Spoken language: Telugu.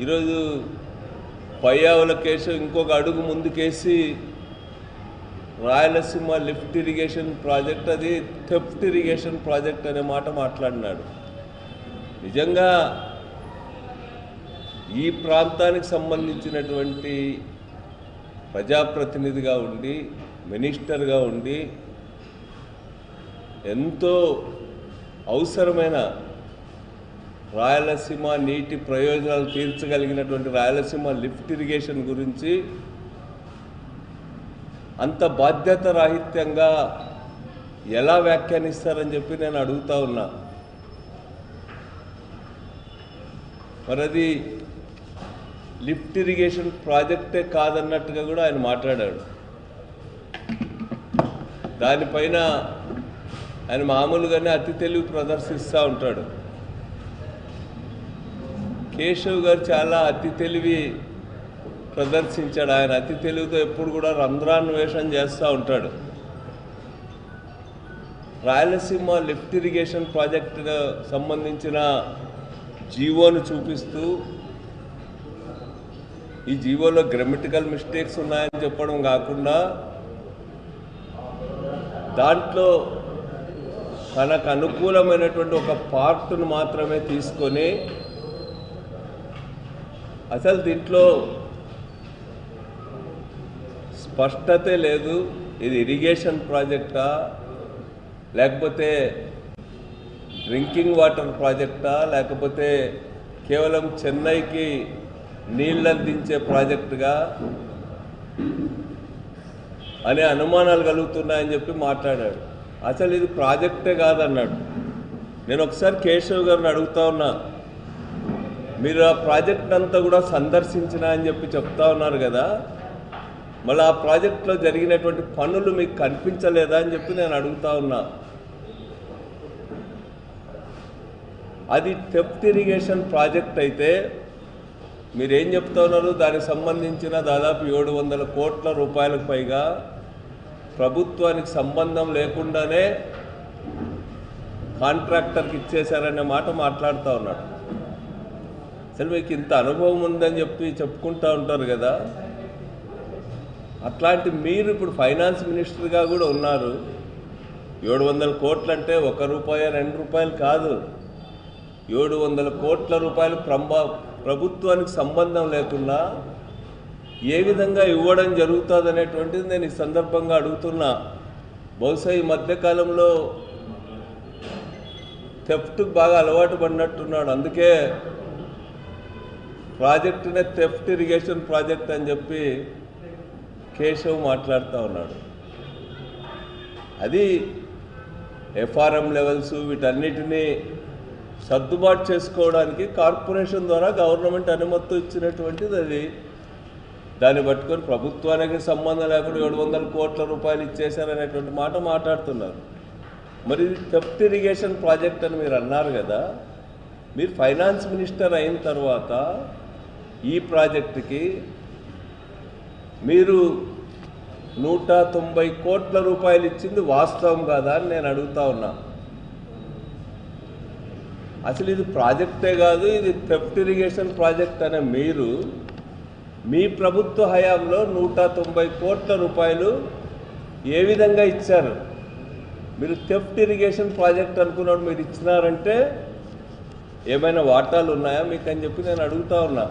ఈరోజు పయ్యావుల కేసు ఇంకొక అడుగు ముందుకేసి రాయలసీమ లిఫ్ట్ ఇరిగేషన్ ప్రాజెక్ట్ అది థెఫ్ట్ ఇరిగేషన్ ప్రాజెక్ట్ అనే మాట మాట్లాడినాడు. నిజంగా ఈ ప్రాంతానికి సంబంధించినటువంటి ప్రజాప్రతినిధిగా ఉండి మినిస్టర్గా ఉండి ఎంతో అవసరమైన రాయలసీమ నీటి ప్రయోజనాలు తీర్చగలిగినటువంటి రాయలసీమ లిఫ్ట్ ఇరిగేషన్ గురించి అంత బాధ్యత రాహిత్యంగా ఎలా వ్యాఖ్యానిస్తారని చెప్పి నేను అడుగుతా ఉన్నా. మరి అది లిఫ్ట్ ఇరిగేషన్ ప్రాజెక్టే కాదన్నట్టుగా కూడా ఆయన మాట్లాడాడు. దానిపైన ఆయన మామూలుగానే అతి తెలివి ప్రదర్శిస్తూ ఉంటాడు. కేశవ్ గారు చాలా అతి తెలివి ప్రదర్శించాడు. ఆయన అతి తెలివితో ఎప్పుడు కూడా రంధ్రాన్వేషణ చేస్తూ ఉంటాడు. రాయలసీమ లిఫ్ట్ ఇరిగేషన్ ప్రాజెక్టుకు సంబంధించిన జీవోను చూపిస్తూ ఈ జీవోలో గ్రామటికల్ మిస్టేక్స్ ఉన్నాయని చెప్పడం కాకుండా దాంట్లో తనకు అనుకూలమైనటువంటి ఒక పార్ట్ను మాత్రమే తీసుకొని అసలు దీంట్లో స్పష్టతే లేదు, ఇది ఇరిగేషన్ ప్రాజెక్టా లేకపోతే డ్రింకింగ్ వాటర్ ప్రాజెక్టా లేకపోతే కేవలం చెన్నైకి నీళ్ళు అందించే ప్రాజెక్టుగా అనే అనుమానాలు కలుగుతున్నాయని చెప్పి మాట్లాడాడు. అసలు ఇది ప్రాజెక్టే కాదన్నాడు. నేను ఒకసారి కేశవ్ గారిని అడుగుతా ఉన్నా, మీరు ఆ ప్రాజెక్ట్ అంతా కూడా సందర్శించిన అని చెప్పి చెప్తా ఉన్నారు కదా, మళ్ళీ ఆ ప్రాజెక్టులో జరిగినటువంటి పనులు మీకు కనిపించలేదా అని చెప్పి నేను అడుగుతా ఉన్నా. అది థెఫ్ట్ ఇరిగేషన్ ప్రాజెక్ట్ అయితే మీరేం చెప్తా ఉన్నారు, దానికి సంబంధించిన దాదాపు 700 కోట్ల రూపాయలకు పైగా ప్రభుత్వానికి సంబంధం లేకుండానే కాంట్రాక్టర్కి ఇచ్చేశారనే మాట మాట్లాడుతూ ఉన్నాడు. అసలు మీకు ఇంత అనుభవం ఉందని చెప్పి చెప్పుకుంటూ ఉంటారు కదా, అట్లాంటి మీరు ఇప్పుడు ఫైనాన్స్ మినిస్టర్గా కూడా ఉన్నారు. 700 కోట్లు అంటే 1 రూపాయి 2 రూపాయలు కాదు, 700 కోట్ల రూపాయలు ప్రభుత్వానికి సంబంధం లేకుండా ఏ విధంగా ఇవ్వడం జరుగుతుంది అనేటువంటిది నేను ఈ సందర్భంగా అడుగుతున్నా. బహుశా ఈ మధ్యకాలంలో థెఫ్ట్కి బాగా అలవాటు పడినట్టున్నాడు. అందుకే ప్రాజెక్టునే థెఫ్ట్ ఇరిగేషన్ ప్రాజెక్ట్ అని చెప్పి కేశవ్ మాట్లాడుతూ ఉన్నాడు. అది ఎఫ్ఆర్ఎం లెవెల్స్ వీటన్నిటినీ సర్దుబాటు చేసుకోవడానికి కార్పొరేషన్ ద్వారా గవర్నమెంట్ అనుమతి ఇచ్చినటువంటిది. అది దాన్ని పట్టుకొని ప్రభుత్వానికి సంబంధం లేకుండా 700 కోట్ల రూపాయలు ఇచ్చేశారనేటువంటి మాట మాట్లాడుతున్నారు. మరి థెఫ్ట్ ఇరిగేషన్ ప్రాజెక్ట్ అని మీరు అన్నారు కదా, మీరు ఫైనాన్స్ మినిస్టర్ అయిన తర్వాత ఈ ప్రాజెక్టుకి మీరు 190 కోట్ల రూపాయలు ఇచ్చింది వాస్తవం కాదా అని నేను అడుగుతా ఉన్నా. అసలు ఇది ప్రాజెక్టే కాదు, ఇది థెఫ్ట్ ఇరిగేషన్ ప్రాజెక్ట్ అనే మీరు మీ ప్రభుత్వ హయాంలో 190 కోట్ల రూపాయలు ఏ విధంగా ఇచ్చారు? మీరు థెఫ్ట్ ఇరిగేషన్ ప్రాజెక్ట్ అనుకున్నాడు మీరు ఇచ్చినారంటే ఏమైనా వాటాలు ఉన్నాయా మీకు అని చెప్పి నేను అడుగుతా ఉన్నా.